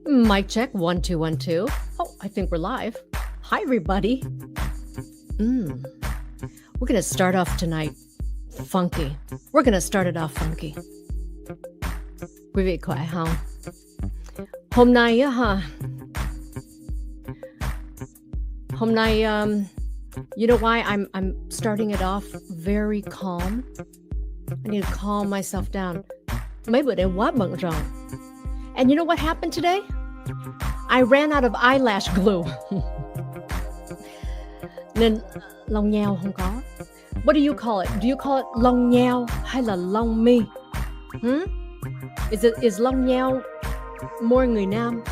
Mic check, 1 2 1 2. Oh, I think we're live. Hi, everybody. We're going to start off tonight funky. We're going to start it off funky. Quý vị khỏe không? Hôm nay á ha. Hôm nay, you know why I'm starting it off very calm? I need to calm myself down. Mấy bữa nay quá bận rộn. And you know what happened today? I ran out of eyelash glue. Nên lông nheo không có. What do you call it? Do you call it lông nheo hay là lông mi? Is lông nheo more người Nam?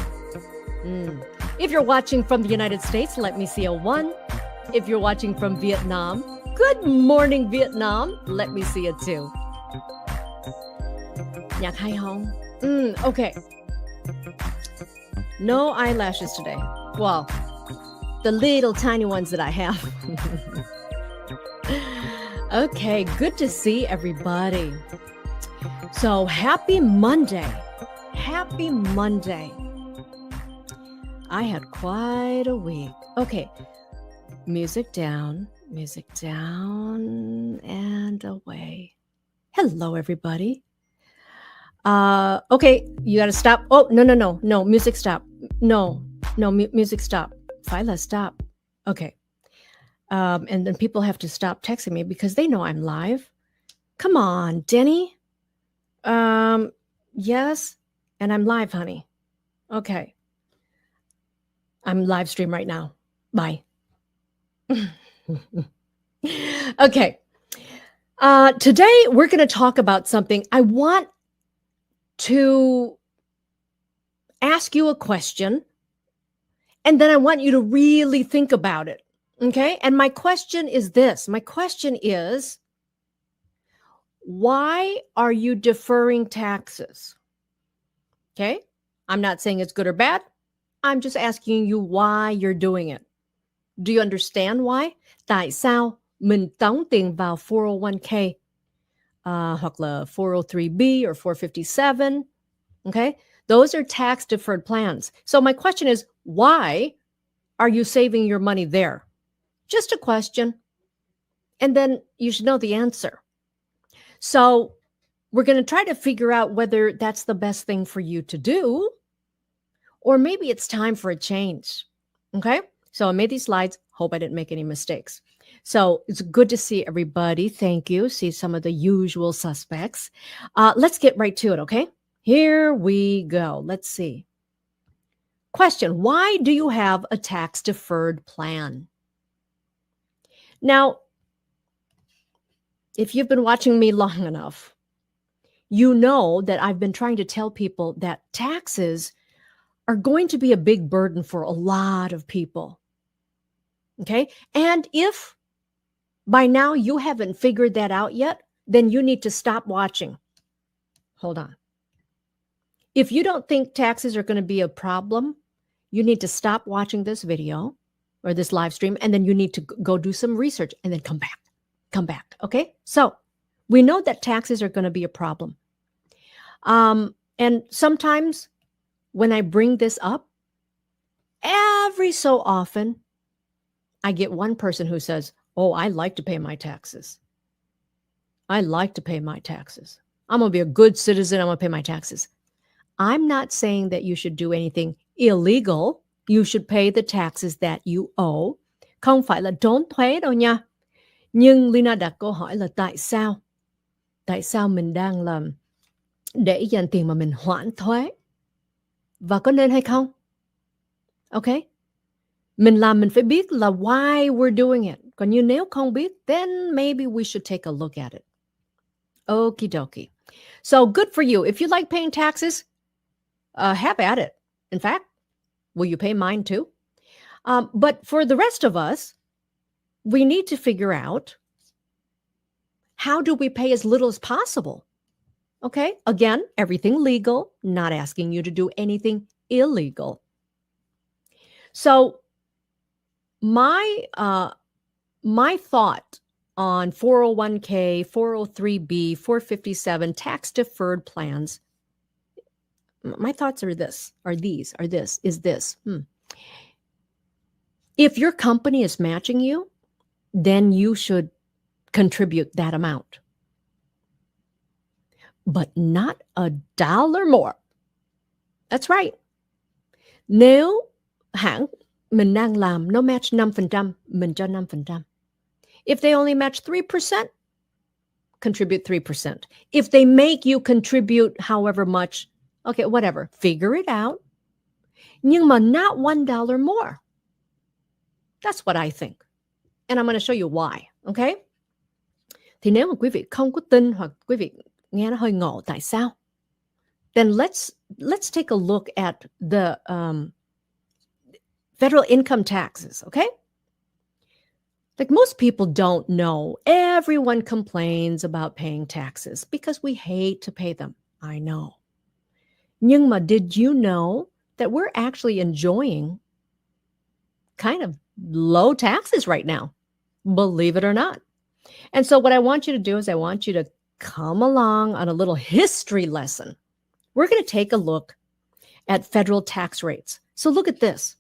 If you're watching from the United States, let me see a 1. If you're watching from Vietnam, good morning Vietnam. Let me see a 2. Nhạc hay không? Okay. No eyelashes today. Well, the little tiny ones that I have. Okay, good to see everybody. So happy Monday. Happy Monday. I had quite a week. Okay, music down, and away. Hello, everybody. Okay, you gotta stop. Oh, no, music stop. No, music stop. Phyla, stop. Okay. And then people have to stop texting me because they know I'm live. Come on, Denny. Yes, and I'm live, honey. Okay. I'm live stream right now. Bye. Okay. Today we're going to talk about something. I want to ask you a question, and then I want you to really think about it. Okay? And my question is this. My question is, why are you deferring taxes? Okay? I'm not saying it's good or bad. I'm just asking you why you're doing it. Do you understand why? Tại sao mình đóng tiền vào 401k hoặc là 403b or 457? Okay? Those are tax deferred plans. So my question is, why are you saving your money there? Just a question. And then you should know the answer. So we're going to try to figure out whether that's the best thing for you to do, or maybe it's time for a change. Okay? So I made these slides. Hope I didn't make any mistakes. So it's good to see everybody. Thank you. See some of the usual suspects. Let's get right to it, okay? Here we go. Let's see. Question: why do you have a tax deferred plan? Now, if you've been watching me long enough, you know that I've been trying to tell people that taxes are going to be a big burden for a lot of people. Okay? And if by now you haven't figured that out yet, then you need to stop watching. Hold on. If you don't think taxes are going to be a problem, you need to stop watching this video or this live stream, and then you need to go do some research and then come back. Come back. Okay? So we know that taxes are going to be a problem. And sometimes when I bring this up, every so often, I get one person who says, oh, I like to pay my taxes. I like to pay my taxes. I'm going to be a good citizen. I'm going to pay my taxes. I'm not saying that you should do anything illegal. You should pay the taxes that you owe. Không phải là don't thuế đâu nha. Nhưng Lina đặt câu hỏi là tại sao? Tại sao mình đang làm để dành tiền mà mình hoãn thuế? Và có nên hay không? Okay? Mình làm mình phải biết là why we're doing it. Còn như nếu không biết, then maybe we should take a look at it. Okie dokie. So good for you. If you like paying taxes, have at it. In fact, will you pay mine too? But for the rest of us, we need to figure out, how do we pay as little as possible? Okay? Again, everything legal, not asking you to do anything illegal. So my thought on 401k, 403b, 457 tax deferred plans My thoughts are this, is this. If your company is matching you, then you should contribute that amount. But not $1 more. That's right. Nếu hãng mình đang làm nó match 5%, mình cho 5%. If they only match 3%, contribute 3%. If they make you contribute however much, okay, whatever, figure it out. Nhưng mà not $1 more. That's what I think. And I'm going to show you why, okay? Thì nếu mà quý vị không có tin hoặc quý vị nghe nó hơi ngộ tại sao? Then let's take a look at the federal income taxes, okay? Like most people don't know. Everyone complains about paying taxes because we hate to pay them. I know. Nhưng mà did you know that we're actually enjoying kind of low taxes right now? Believe it or not. And so what I want you to do is I want you to come along on a little history lesson. We're going to take a look at federal tax rates. So look at this.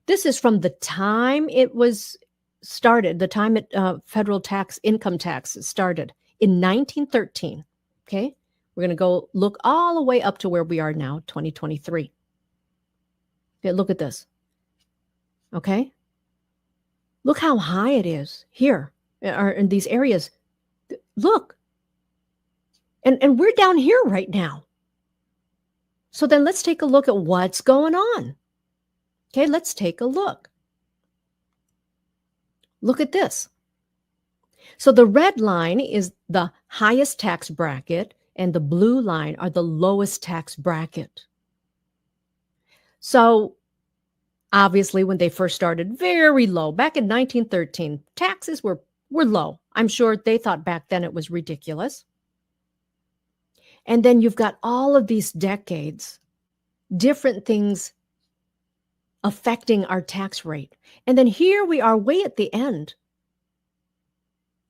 This is from the time it was started, the time federal income taxes started in 1913. Okay. We're going to go look all the way up to where we are now, 2023. Okay, look at this. Okay. Look how high it is here or in these areas. Look. And we're down here right now. So then let's take a look at what's going on. Okay, let's take a look. Look at this. So the red line is the highest tax bracket and the blue line are the lowest tax bracket. So obviously when they first started, very low. Back in 1913, taxes were low. I'm sure they thought back then it was ridiculous. And then you've got all of these decades, different things affecting our tax rate. And then here we are way at the end.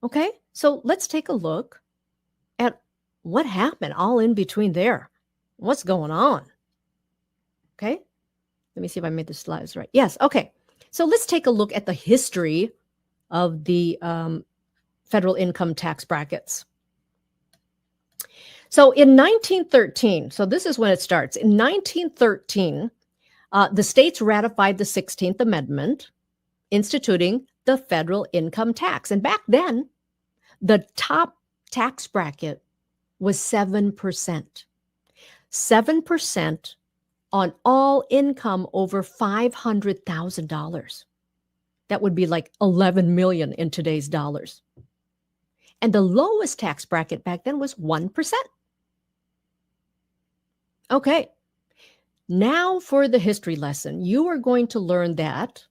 Okay, so let's take a look at what happened all in between there. What's going on? Okay, let me see if I made the slides right. Yes, okay. So let's take a look at the history of the federal income tax brackets. So in 1913, so this is when it starts. In 1913, the states ratified the 16th Amendment, instituting the federal income tax. And back then, the top tax bracket was 7%. 7% on all income over $500,000. That would be like 11 million in today's dollars. And the lowest tax bracket back then was 1%. Okay, now for the history lesson. You are going to learn that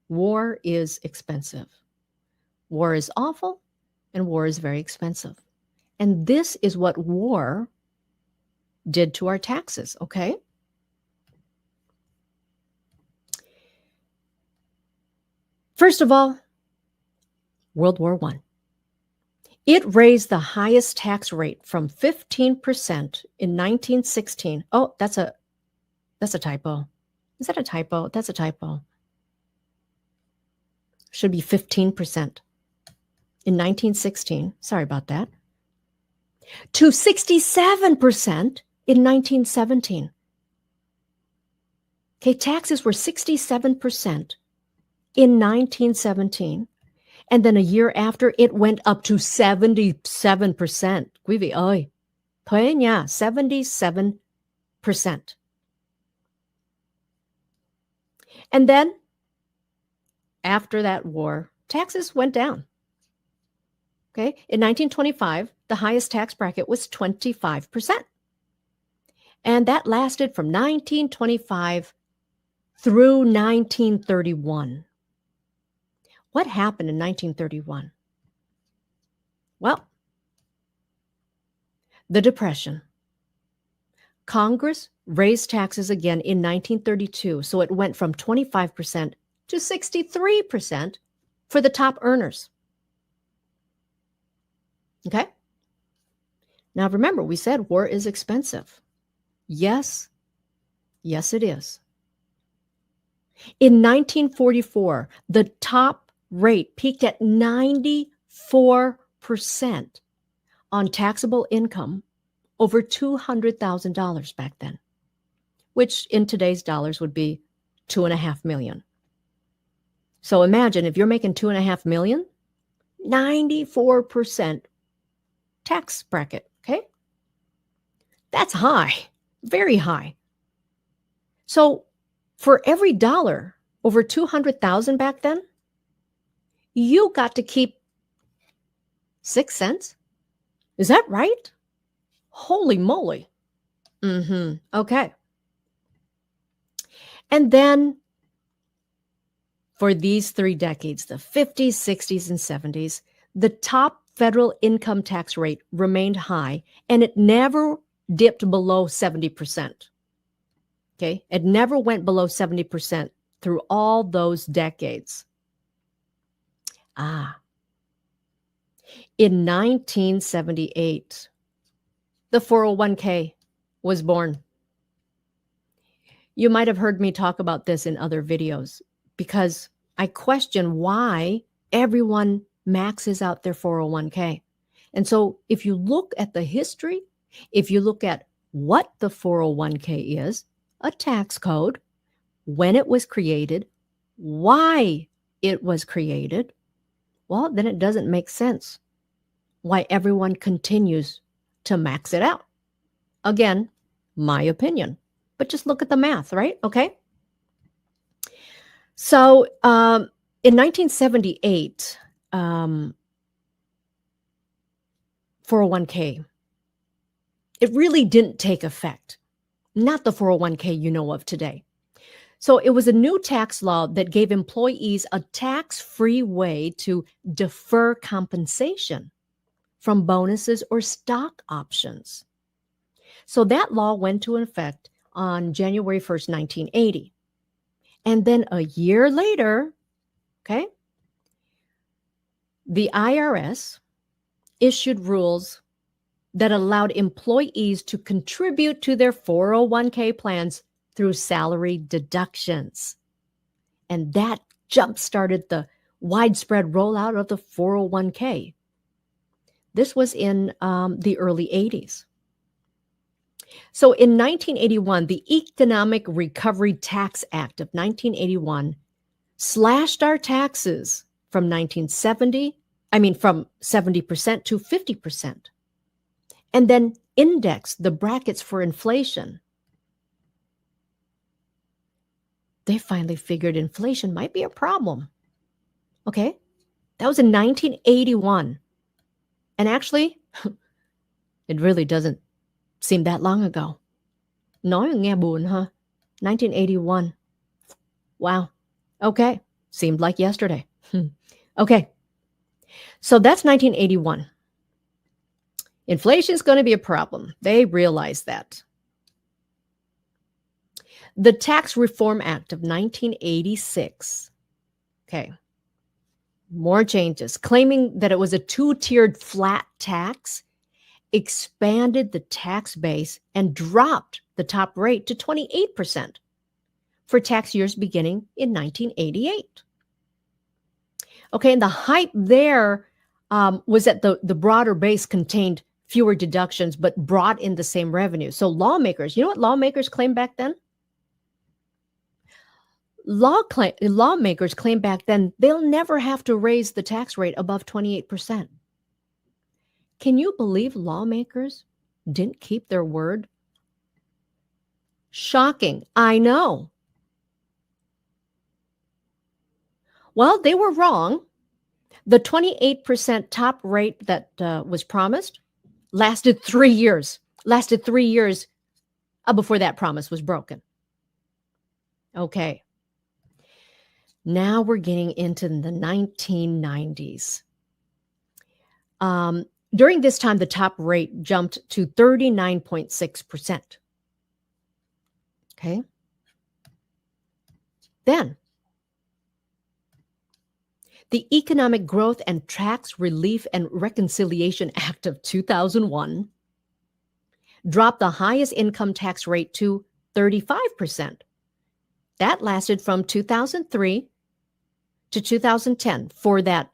war is expensive. War is awful, and war is very expensive. And this is what war did to our taxes, okay? First of all, World War I. It raised the highest tax rate from 15% in 1916. Oh, that's a typo. Is that a typo? That's a typo. Should be 15% in 1916. Sorry about that. To 67% in 1917. Okay, taxes were 67% in 1917. And then a year after, it went up to 77%. Quý vị ơi, thuế nha, 77%. And then, after that war, taxes went down. Okay, in 1925, the highest tax bracket was 25%. And that lasted from 1925 through 1931. What happened in 1931? Well, the Depression. Congress raised taxes again in 1932, so it went from 25% to 63% for the top earners. Okay? Now remember, we said war is expensive. Yes, Yes, it is. In 1944, the top rate peaked at 94% on taxable income over $200,000 back then, which in today's dollars would be $2.5 million. So imagine if you're making $2.5 million, 94% tax bracket, okay? That's high, very high. So for every dollar over 200,000 back then, you got to keep 6 cents. Is that right? Holy moly. Okay. And then for these 3 decades, the 50s, 60s, and 70s, the top federal income tax rate remained high, and it never dipped below 70%. Okay? It never went below 70% through all those decades. In 1978, the 401k was born. You might have heard me talk about this in other videos because I question why everyone maxes out their 401k. And so if you look at the history, if you look at what the 401k is, a tax code, when it was created, why it was created, well, then it doesn't make sense why everyone continues to max it out. Again, my opinion, but just look at the math, right? Okay. So in 1978, 401k, it really didn't take effect. Not the 401k you know of today. So it was a new tax law that gave employees a tax-free way to defer compensation from bonuses or stock options. So that law went into effect on January 1st, 1980. And then a year later, okay, the IRS issued rules that allowed employees to contribute to their 401k plans through salary deductions. And that jump-started the widespread rollout of the 401k. This was in the early 80s. So in 1981, the Economic Recovery Tax Act of 1981 slashed our taxes from 70% to 50%, and then indexed the brackets for inflation. They finally figured inflation might be a problem. Okay, that was in 1981. And actually, it really doesn't seem that long ago. Nói nghe buồn, huh? 1981. Wow. Okay. Seemed like yesterday. Okay. So that's 1981. Inflation is going to be a problem. They realize that. The Tax Reform Act of 1986. Okay. More changes, claiming that it was a 2-tiered flat tax, expanded the tax base and dropped the top rate to 28% for tax years beginning in 1988. Okay, and the hype there was that the broader base contained fewer deductions but brought in the same revenue. So lawmakers, you know what lawmakers claimed back then? Lawmakers claimed back then they'll never have to raise the tax rate above 28%. Can you believe lawmakers didn't keep their word? Shocking. I know. Well, they were wrong. The 28% top rate that was promised lasted 3 years. Lasted 3 years before that promise was broken. Okay. Now we're getting into the 1990s. During this time, the top rate jumped to 39.6%. Okay. Then, the Economic Growth and Tax Relief and Reconciliation Act of 2001 dropped the highest income tax rate to 35%. That lasted from 2003 to 2010 for that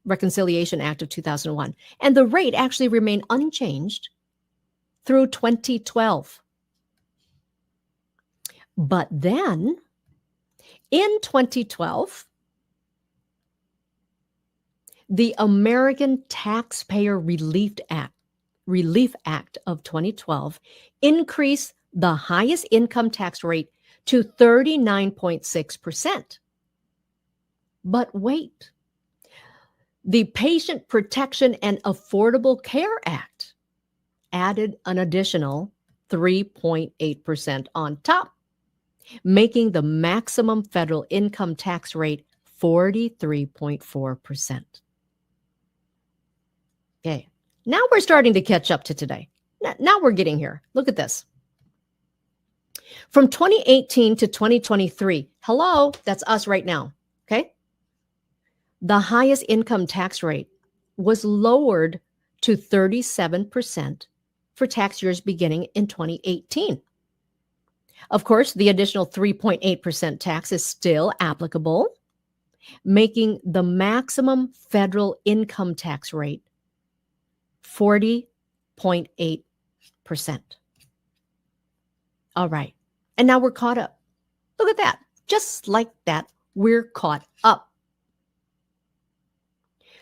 Reconciliation Act of 2001. And the rate actually remained unchanged through 2012. But then in 2012, the American Taxpayer Relief Act of 2012 increased the highest income tax rate to 39.6%. But wait, the Patient Protection and Affordable Care Act added an additional 3.8% on top, making the maximum federal income tax rate 43.4%. Okay, now we're starting to catch up to today. Now we're getting here. Look at this. From 2018 to 2023, hello, that's us right now, okay? The highest income tax rate was lowered to 37% for tax years beginning in 2018. Of course, the additional 3.8% tax is still applicable, making the maximum federal income tax rate 40.8%. All right. And now we're caught up. Look at that. Just like that, we're caught up.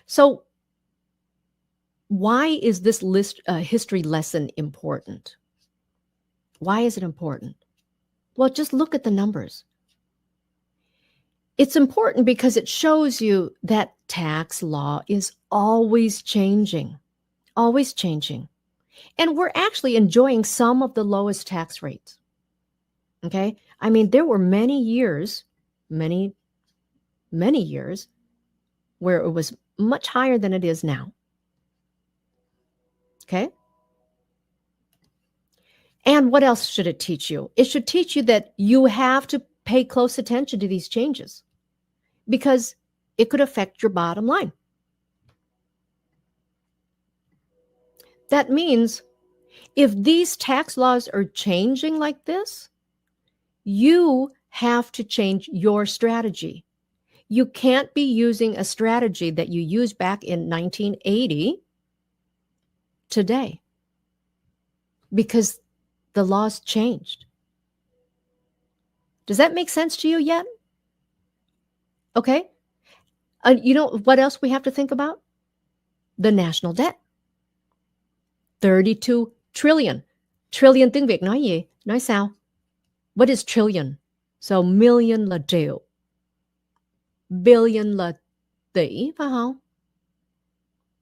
So why is this history lesson important? Why is it important? Well, just look at the numbers. It's important because it shows you that tax law is always changing, always changing. And we're actually enjoying some of the lowest tax rates. Okay? I mean, there were many years, many years where it was much higher than it is now. Okay? And what else should it teach you? It should teach you that you have to pay close attention to these changes because it could affect your bottom line. That means if these tax laws are changing like this, you have to change your strategy. You can't be using a strategy that you used back in 1980 today because the laws changed. Does that make sense to you yet? Okay. You know what else we have to think about? The national debt. 32 trillion. Trillion tiếng Việt nói gì? Nói sao? What is trillion? So million là triệu. Billion là tỷ, phải không?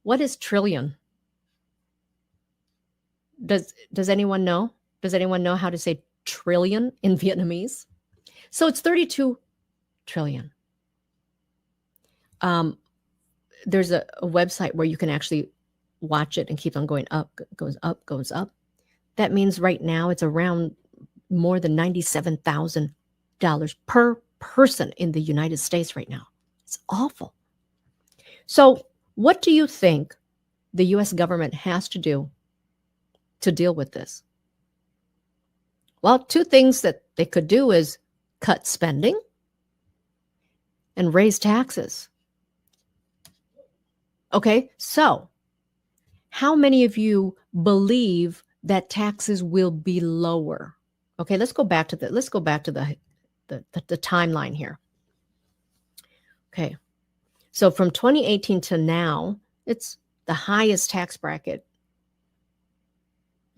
What is trillion? Does anyone know? Does anyone know how to say trillion in Vietnamese? So it's 32 trillion. There's a website where you can actually watch it and keep on going up, goes up, goes up. That means right now it's around more than $97,000 per person in the United States right now. It's awful. So what do you think the U.S. government has to do to deal with this? Well, two things that they could do is cut spending and raise taxes. Okay, so how many of you believe that taxes will be lower? Okay, let's go back to the timeline here. Okay, so from 2018 to now, it's the highest tax bracket.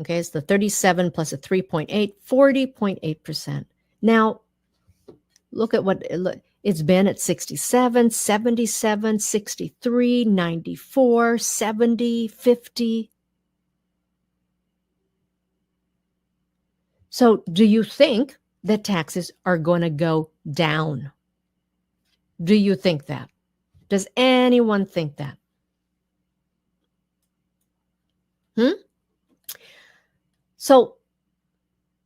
Okay, it's the 37 plus a 3.8, 40.8%. Now, look at what it's been at 67, 77, 63, 94, 70, 50. So do you think that taxes are going to go down? Do you think that? Does anyone think that? So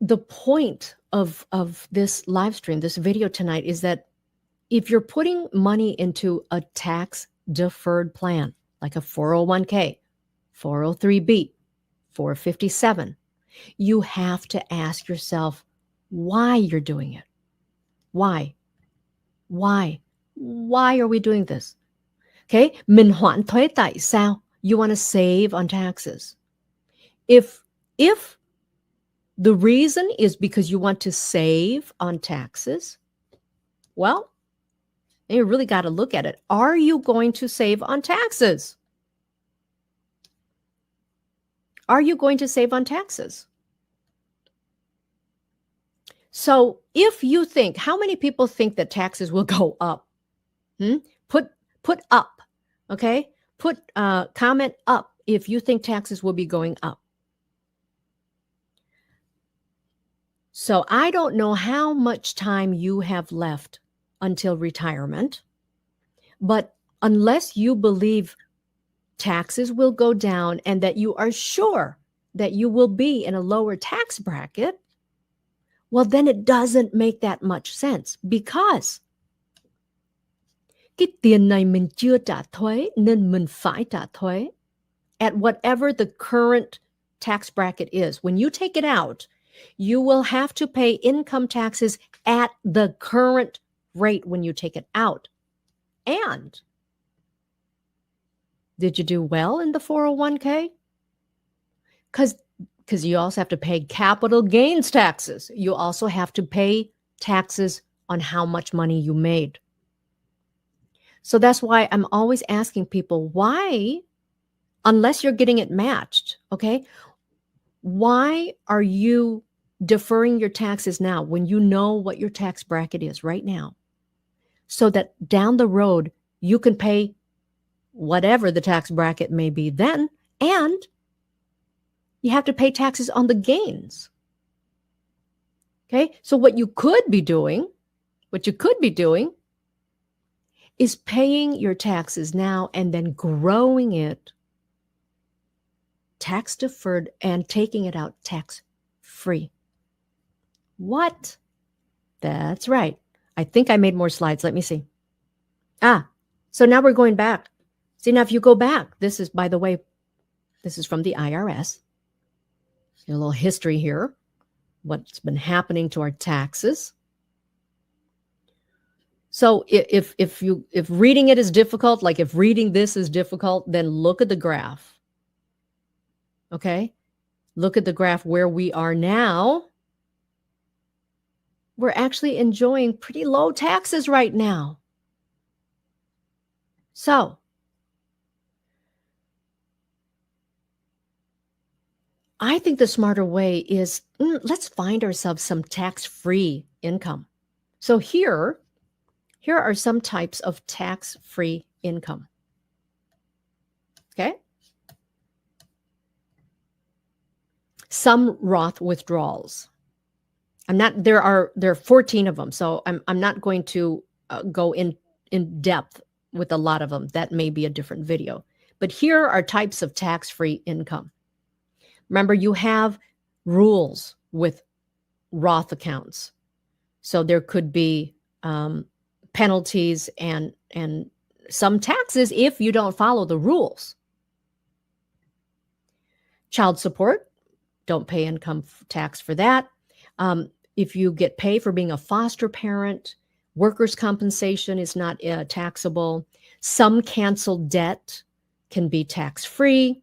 the point of this live stream, this video tonight, is that if you're putting money into a tax deferred plan, like a 401k, 403b, 457, you have to ask yourself why you're doing it. Why? Why are we doing this? Okay, mình hoãn thuế tại sao? You want to save on taxes. If the reason is because you want to save on taxes, well, you really got to look at it. Are you going to save on taxes? Are you going to save on taxes? So if you think, how many people think that taxes will go up? Put up, okay? Put comment up if you think taxes will be going up. So I don't know how much time you have left until retirement, but unless you believe taxes will go down and that you are sure that you will be in a lower tax bracket, well, then it doesn't make that much sense because cái tiền này mình chưa trả thuế nên mình phải trả thuế at whatever the current tax bracket is. When you take it out, you will have to pay income taxes at the current rate when you take it out. And did you do well in the 401k? Because you also have to pay capital gains taxes. You also have to pay taxes on how much money you made. So that's why I'm always asking people, why, unless you're getting it matched, okay, why are you deferring your taxes now when you know what your tax bracket is right now? So that down the road, you can pay whatever the tax bracket may be then, and you have to pay taxes on the gains. Okay, so what you could be doing is paying your taxes now and then growing it tax deferred and taking it out tax free. What? That's right. I think I made more slides. Let me see. So now we're going back. See, now if you go back, this is, by the way, this is from the IRS. A little history here. What's been happening to our taxes. So if reading it is difficult, like if reading this is difficult, then look at the graph. Okay? Look at the graph where we are now. We're actually enjoying pretty low taxes right now. So I think the smarter way is let's find ourselves some tax-free income. So here are some types of tax-free income. Okay? Some Roth withdrawals. There are 14 of them, so I'm not going to go in depth with a lot of them. That may be a different video. But here are types of tax-free income. Remember, you have rules with Roth accounts. So there could be penalties and some taxes if you don't follow the rules. Child support, don't pay income tax for that. If you get paid for being a foster parent, workers' compensation is not taxable. Some canceled debt can be tax-free.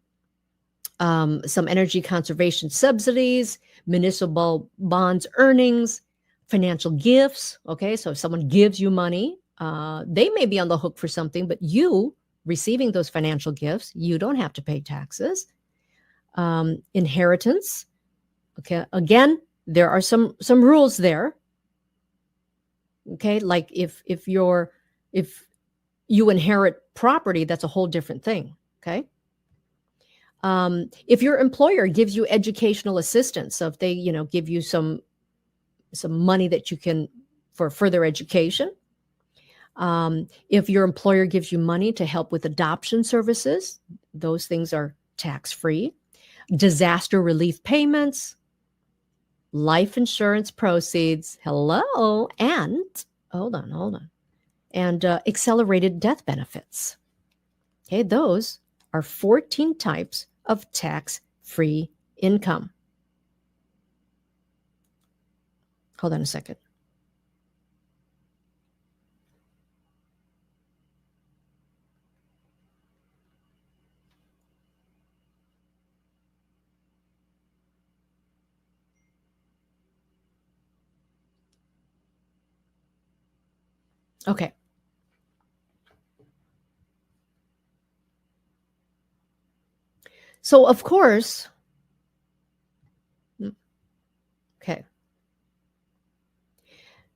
Some energy conservation subsidies, municipal bonds earnings, financial gifts. Okay, so if someone gives you money, they may be on the hook for something, but you receiving those financial gifts, you don't have to pay taxes. Inheritance. Okay, again, there are some rules there. Okay, like if you inherit property, that's a whole different thing. Okay. If your employer gives you educational assistance, so if they, give you some money that you can for further education, if your employer gives you money to help with adoption services, those things are tax-free. Disaster relief payments, life insurance proceeds, hello, and hold on, and accelerated death benefits. Okay, those are 14 types of tax-free income. Hold on a second. Okay. So, of course, okay.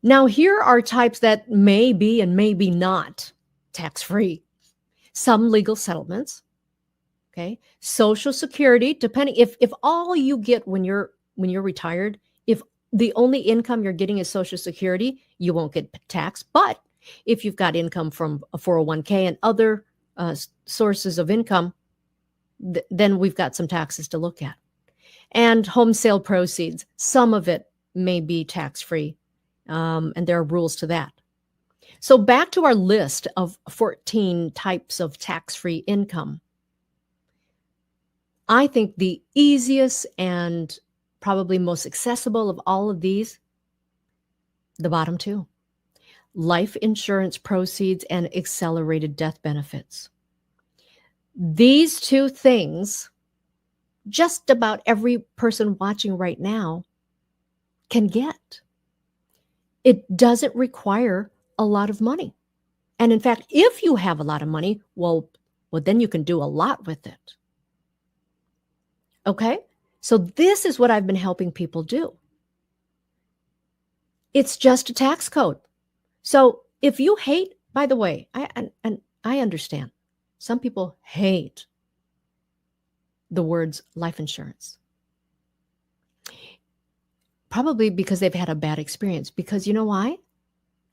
Now, here are types that may be and may be not tax-free. Some legal settlements, okay? Social Security, depending if all you get when you're retired, if the only income you're getting is Social Security, you won't get taxed. But if you've got income from a 401k and other sources of income, then we've got some taxes to look at. And home sale proceeds, some of it may be tax-free, and there are rules to that. So back to our list of 14 types of tax-free income. I think the easiest and probably most accessible of all of these, the bottom two: life insurance proceeds and accelerated death benefits. These two things, just about every person watching right now can get. It doesn't require a lot of money. And in fact, if you have a lot of money, well, then you can do a lot with it. Okay? So this is what I've been helping people do. It's just a tax code. So if you hate, by the way, I understand. Some people hate the words life insurance. Probably because they've had a bad experience. Because you know why?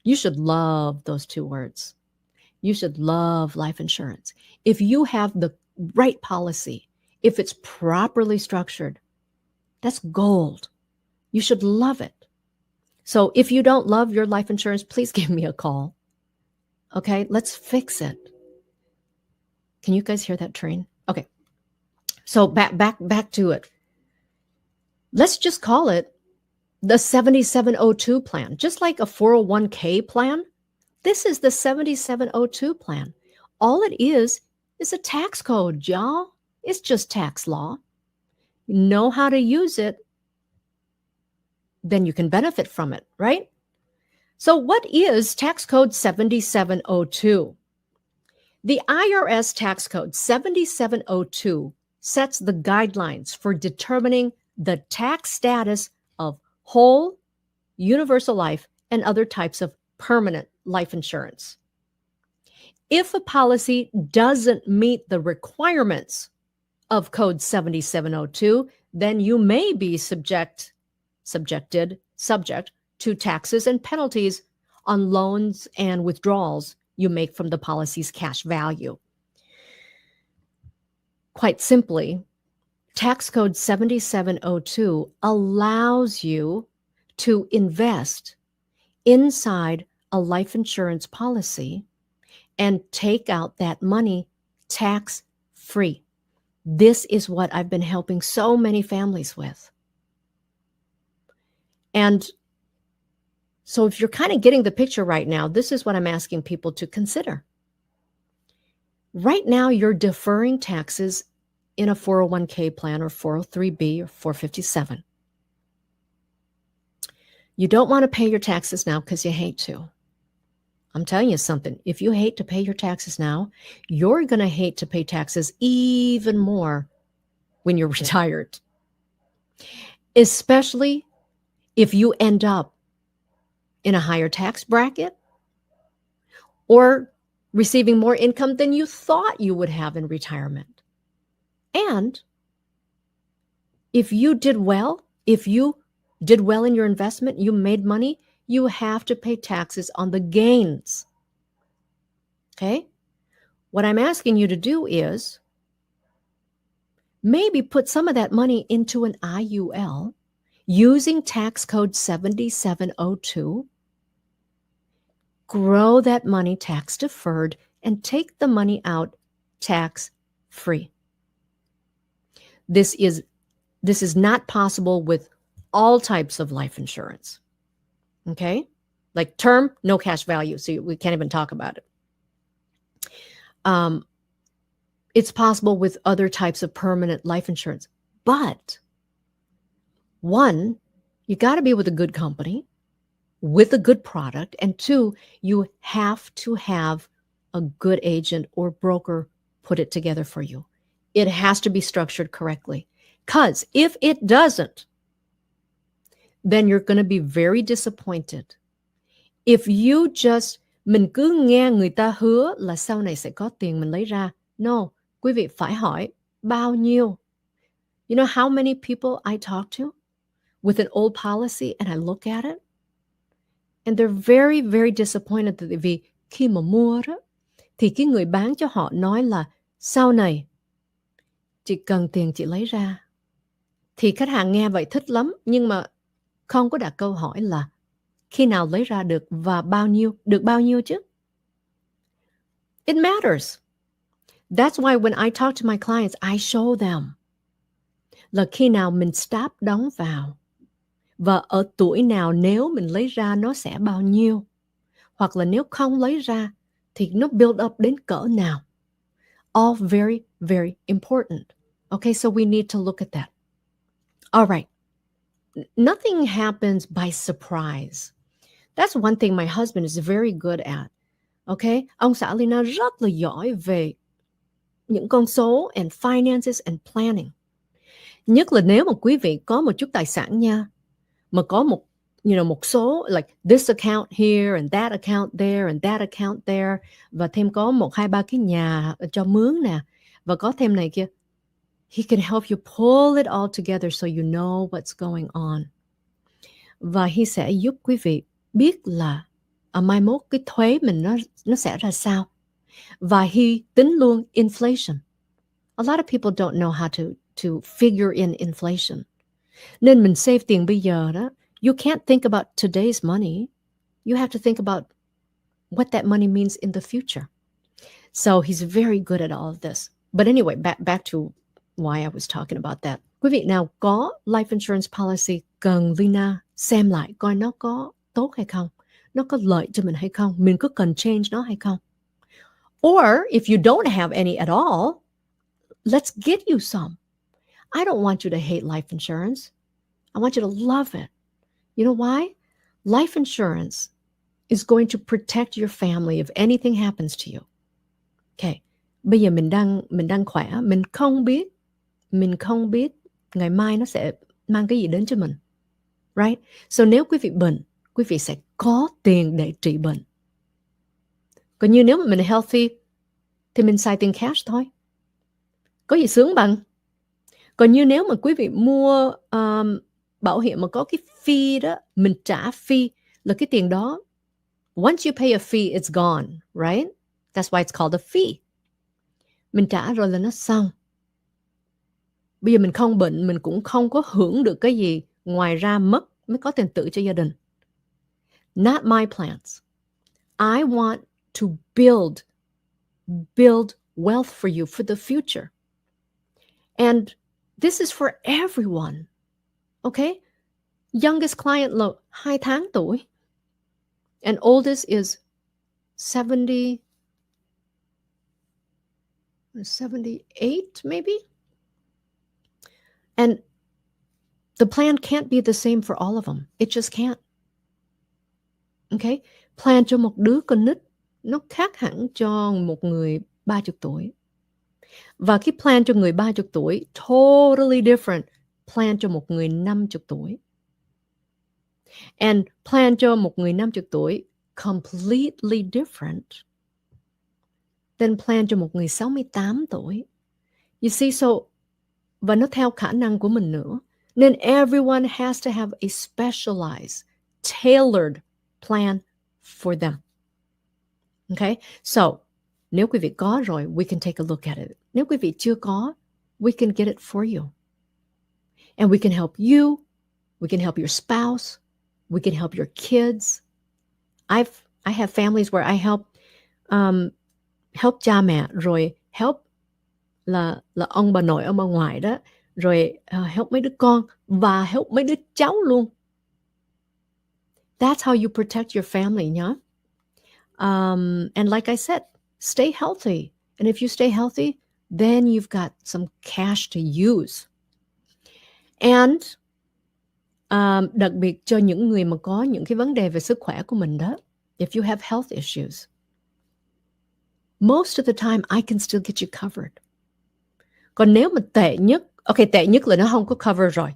You should love those two words. You should love life insurance. If you have the right policy, if it's properly structured, that's gold. You should love it. So if you don't love your life insurance, please give me a call. Okay, let's fix it. Can you guys hear that train? Okay. So back to it. Let's just call it the 7702 plan. Just like a 401k plan, this is the 7702 plan. All it is a tax code, y'all. It's just tax law. You know how to use it, then you can benefit from it, right? So what is tax code 7702? The IRS tax code 7702 sets the guidelines for determining the tax status of whole, universal life, and other types of permanent life insurance. If a policy doesn't meet the requirements of code 7702, then you may be subject to taxes and penalties on loans and withdrawals you make from the policy's cash value. Quite simply, tax code 7702 allows you to invest inside a life insurance policy and take out that money tax-free. This is what I've been helping so many families with. And so if you're kind of getting the picture right now, this is what I'm asking people to consider. Right now, you're deferring taxes in a 401k plan or 403b or 457. You don't want to pay your taxes now because you hate to. I'm telling you something. If you hate to pay your taxes now, you're going to hate to pay taxes even more when you're retired. Especially if you end up in a higher tax bracket or receiving more income than you thought you would have in retirement. And if you did well in your investment, you made money, you have to pay taxes on the gains. Okay? What I'm asking you to do is maybe put some of that money into an IUL using tax code 7702. Grow that money tax deferred and take the money out tax free. This is not possible with all types of life insurance. Okay? Like term, no cash value, so we can't even talk about it. It's possible with other types of permanent life insurance. But one, you got to be with a good company, with a good product. And two, you have to have a good agent or broker put it together for you. It has to be structured correctly. Because if it doesn't, then you're going to be very disappointed. If you just, mình cứ nghe người ta hứa là sau này sẽ có tiền mình lấy ra. No, quý vị phải hỏi bao nhiêu. You know how many people I talk to with an old policy and I look at it and they're very, very disappointed vì khi mà mua đó thì cái người bán cho họ nói là sau này chị cần tiền chị lấy ra. Thì khách hàng nghe vậy thích lắm nhưng mà không có đặt câu hỏi là khi nào lấy ra được và được bao nhiêu chứ. It matters. That's why when I talk to my clients, I show them là khi nào mình stop đóng vào và ở tuổi nào nếu mình lấy ra nó sẽ bao nhiêu, hoặc là nếu không lấy ra thì nó build up đến cỡ nào. All very, very important. Okay, so we need to look at that. All right. Nothing happens by surprise. That's one thing my husband is very good at. Okay, ông xã Lina rất là giỏi về những con số and finances and planning. Nhất là nếu mà quý vị có một chút tài sản nha, mà có một số like this account here and that account there and that account there, và thêm có 1-2-3 cái nhà cho mướn nè, và có thêm này kia. He can help you pull it all together so you know what's going on. Và he sẽ giúp quý vị biết là mai mốt cái thuế mình nó sẽ ra sao. Và he tính luôn inflation. A lot of people don't know how to figure in inflation. Nên mình save tiền bây giờ đó, you can't think about today's money. You have to think about what that money means in the future. So he's very good at all of this. But anyway, back to why I was talking about that. Quý vị nào có life insurance policy cần Lina xem lại coi nó có tốt hay không, nó có lợi cho mình hay không, mình có cần change nó hay không. Or if you don't have any at all, let's get you some. I don't want you to hate life insurance. I want you to love it. You know why? Life insurance is going to protect your family if anything happens to you. Okay. Bây giờ mình đang khỏe, mình không biết ngày mai nó sẽ mang cái gì đến cho mình. Right? So nếu quý vị bệnh, quý vị sẽ có tiền để trị bệnh. Còn như nếu mà mình healthy thì mình xài tiền cash thôi. Có gì sướng bằng. Còn như nếu mà quý vị mua bảo hiểm mà có cái fee đó, mình trả fee là cái tiền đó. Once you pay a fee, it's gone, right? That's why it's called a fee. Mình trả rồi là nó xong. Bây giờ mình không bệnh, mình cũng không có hưởng được cái gì ngoài ra mất mới có tiền tự cho gia đình. Not my plans. I want to build wealth for you for the future. And this is for everyone. Okay? Youngest client là 2 tháng tuổi. And oldest is 78 maybe. And the plan can't be the same for all of them. It just can't. Okay? Plan cho một đứa con nít nó khác hẳn cho một người 30 tuổi. Và cái plan cho người 30 tuổi totally different plan cho một người 50 tuổi. And plan cho một người 50 tuổi completely different than plan cho một người 68 tuổi. You see, so, và nó theo khả năng của mình nữa. Nên everyone has to have a specialized, tailored plan for them. Okay? So, nếu quý vị có rồi, we can take a look at it. Nếu quý vị chưa có, we can get it for you. And we can help you. We can help your spouse. We can help your kids. I have families where I help cha mẹ, rồi help là ông bà nội, ông bà ngoại đó, rồi help mấy đứa con và help mấy đứa cháu luôn. That's how you protect your family nhá. And like I said, stay healthy. And if you stay healthy, then you've got some cash to use. And đặc biệt cho những người mà có những cái vấn đề về sức khỏe của mình đó, if you have health issues, most of the time I can still get you covered. Còn nếu mà tệ nhất, ok, tệ nhất là nó không có cover rồi.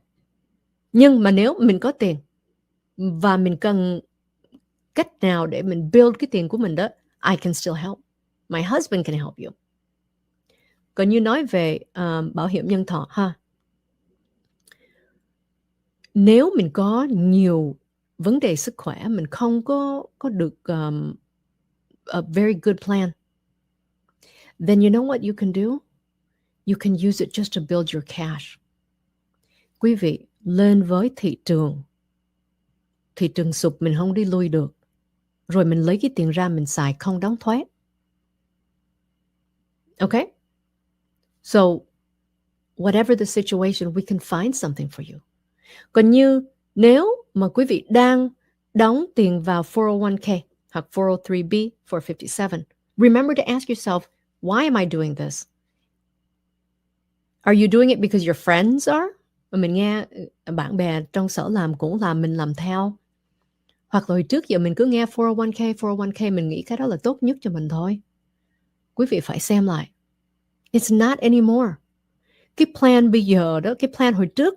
Nhưng mà nếu mình có tiền và mình cần cách nào để mình build cái tiền của mình đó, I can still help. My husband can help you. Còn như nói về bảo hiểm nhân thọ ha. Nếu mình có nhiều vấn đề sức khỏe, mình không có được a very good plan, then you know what you can do? You can use it just to build your cash. Quý vị, lên với thị trường sụp mình không đi lui được. Rồi mình lấy cái tiền ra mình xài không đóng thuế. Okay? So, whatever the situation, we can find something for you. Còn như nếu mà quý vị đang đóng tiền vào 401k hoặc 403b, 457, remember to ask yourself, why am I doing this? Are you doing it because your friends are? Mình nghe bạn bè trong sở làm cũng làm, mình làm theo. Hoặc là hồi trước giờ mình cứ nghe 401k, mình nghĩ cái đó là tốt nhất cho mình thôi. Quý vị phải xem lại. It's not anymore. Cái plan bây giờ đó, cái plan hồi trước,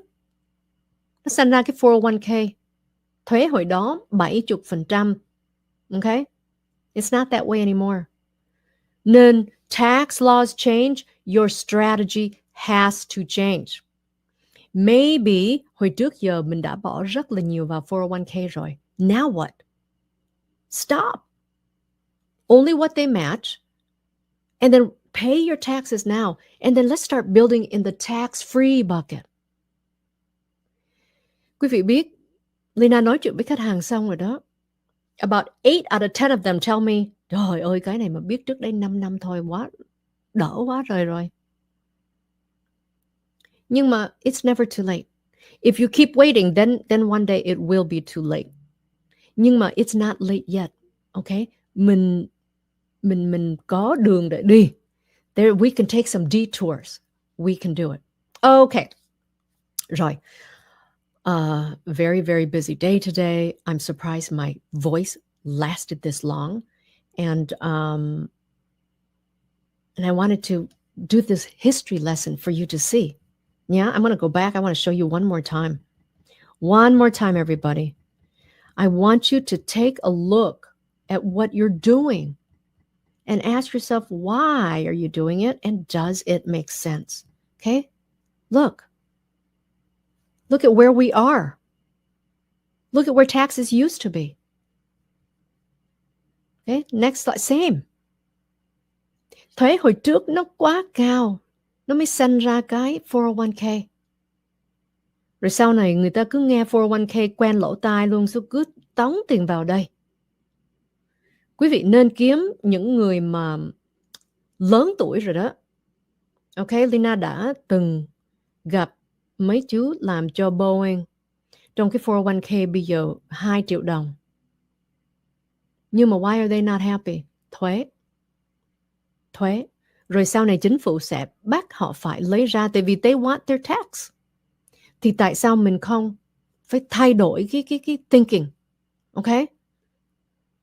nó sinh ra cái 401k, thuế hồi đó 70%. Okay? It's not that way anymore. Nên tax laws change, your strategy has to change. Maybe hồi trước giờ mình đã bỏ rất là nhiều vào 401k rồi. Now what? Stop. Only what they match. And then pay your taxes now. And then let's start building in the tax-free bucket. Quý vị biết, Lina nói chuyện với khách hàng xong rồi đó. About 8 out of 10 of them tell me, trời ơi, cái này mà biết trước đây 5 năm thôi, quá đỡ quá rồi. Nhưng mà it's never too late. If you keep waiting, then one day it will be too late. Nhưng mà it's not late yet. Okay? Mình có đường để đi. There we can take some detours. We can do it. Okay. Rồi. Very, very busy day today. I'm surprised my voice lasted this long. And I wanted to do this history lesson for you to see. Yeah, I'm going to go back. I want to show you one more time. One more time, everybody. I want you to take a look at what you're doing and ask yourself, why are you doing it? And does it make sense? Okay? Look at where we are. Look at where taxes used to be. Okay, next slide, same. Thuế hồi trước nó quá cao, nó mới sanh ra cái 401k. Rồi sau này người ta cứ nghe 401k quen lỗ tai luôn, số cứ tống tiền vào đây. Quý vị nên kiếm những người mà lớn tuổi rồi đó. Ok, Lina đã từng gặp mấy chú làm cho Boeing. Trong cái 401k bây giờ 2 triệu đồng. Nhưng mà why are they not happy? Thuế. Rồi sau này chính phủ sẽ bắt họ phải lấy ra, tại vì they want their tax. Thì tại sao mình không phải thay đổi cái thinking? Okay?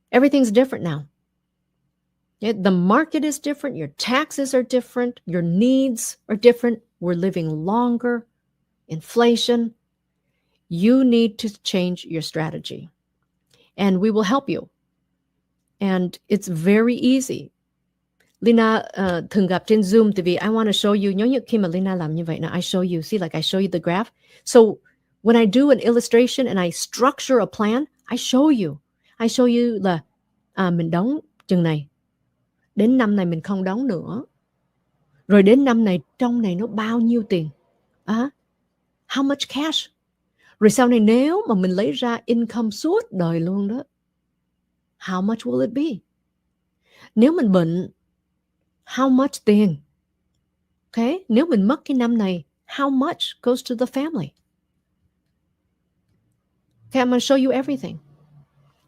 Everything's different now. The market is different. Your taxes are different. Your needs are different. We're living longer. Inflation. You need to change your strategy. And we will help you. And it's very easy. Lina thường gặp trên Zoom, tại vì I want to show you, nhớ như khi mà Lina làm như vậy, now I show you, see, like I show you the graph. So when I do an illustration and I structure a plan, I show you là mình đóng chừng này, đến năm này mình không đóng nữa, rồi đến năm này trong này nó bao nhiêu tiền, how much cash, rồi sau này nếu mà mình lấy ra income suốt đời luôn đó, how much will it be? Nếu mình bệnh, how much tiền? Okay, nếu mình mất cái năm này, how much goes to the family? Okay, I'm going to show you everything.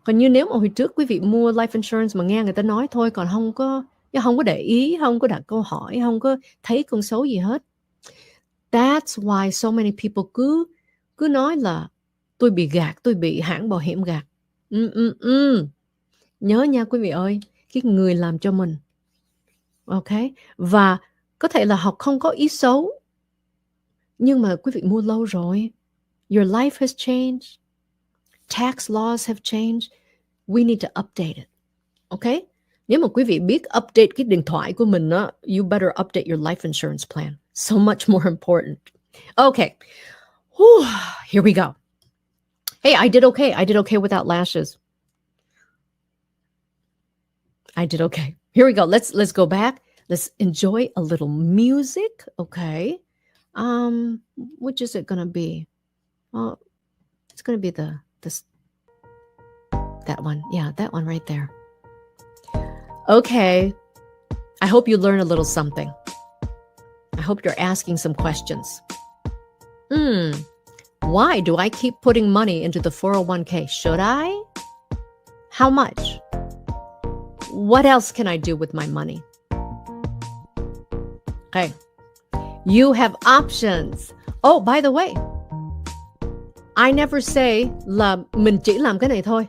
Còn như nếu mà hồi trước quý vị mua life insurance mà nghe người ta nói thôi, còn không có để ý, không có đặt câu hỏi, không có thấy con số gì hết. That's why so many people cứ nói là tôi bị gạt, tôi bị hãng bảo hiểm gạt. Nhớ nha quý vị ơi, cái người làm cho mình. Ok, và có thể là họ không có ý xấu, nhưng mà quý vị mua lâu rồi, your life has changed, tax laws have changed, we need to update it. Ok, nếu mà quý vị biết update cái điện thoại của mình đó, you better update your life insurance plan. So much more important. Okay, whew, here we go. Hey, I did okay. I did okay without lashes. I did okay. Here we go. Let's go back. Let's enjoy a little music. Okay. Which is it gonna be? Oh, it's gonna be that one. Yeah, that one right there. Okay. I hope you learn a little something. I hope you're asking some questions. Why do I keep putting money into the 401k? Should I? How much? What else can I do with my money? Okay. You have options. Oh, by the way, I never say là mình chỉ làm cái này thôi.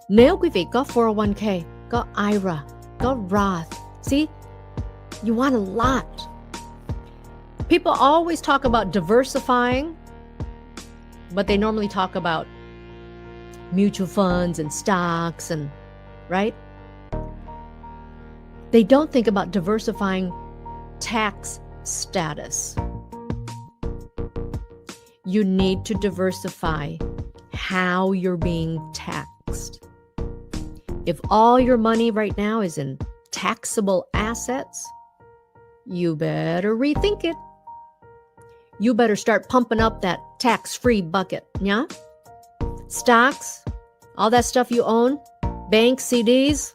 Nếu quý vị có 401k, có IRA, có Roth, see, you want a lot. People always talk about diversifying, but they normally talk about mutual funds and stocks and, right? They don't think about diversifying tax status. You need to diversify how you're being taxed. If all your money right now is in taxable assets, you better rethink it. You better start pumping up that tax-free bucket, yeah? Stocks, all that stuff you own, banks, CDs,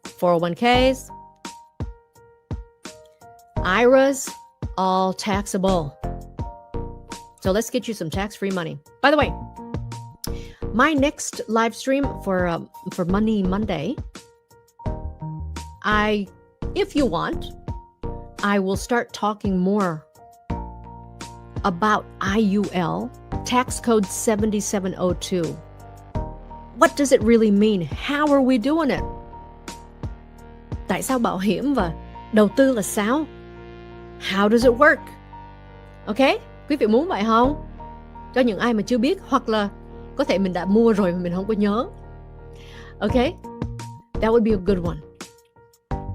401ks, IRAs, all taxable. So let's get you some tax-free money. By the way, my next live stream for Money Monday, if you want, I will start talking more about IUL, tax code 7702. What does it really mean? How are we doing it? Tại sao bảo hiểm và đầu tư là sao? How does it work? Okay? Quý vị muốn vậy không? Cho những ai mà chưa biết, hoặc là có thể mình đã mua rồi mà mình không có nhớ. Okay? That would be a good one.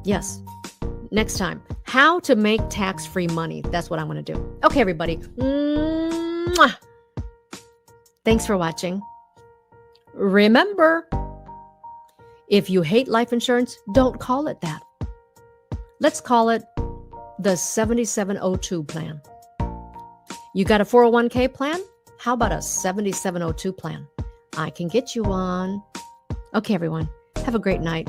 Yes. Next time. How to make tax-free money. That's what I'm going to do. Okay, everybody. Mwah. Thanks for watching. Remember, if you hate life insurance, don't call it that. Let's call it the 7702 plan. You got a 401k plan? How about a 7702 plan? I can get you one. Okay, everyone. Have a great night.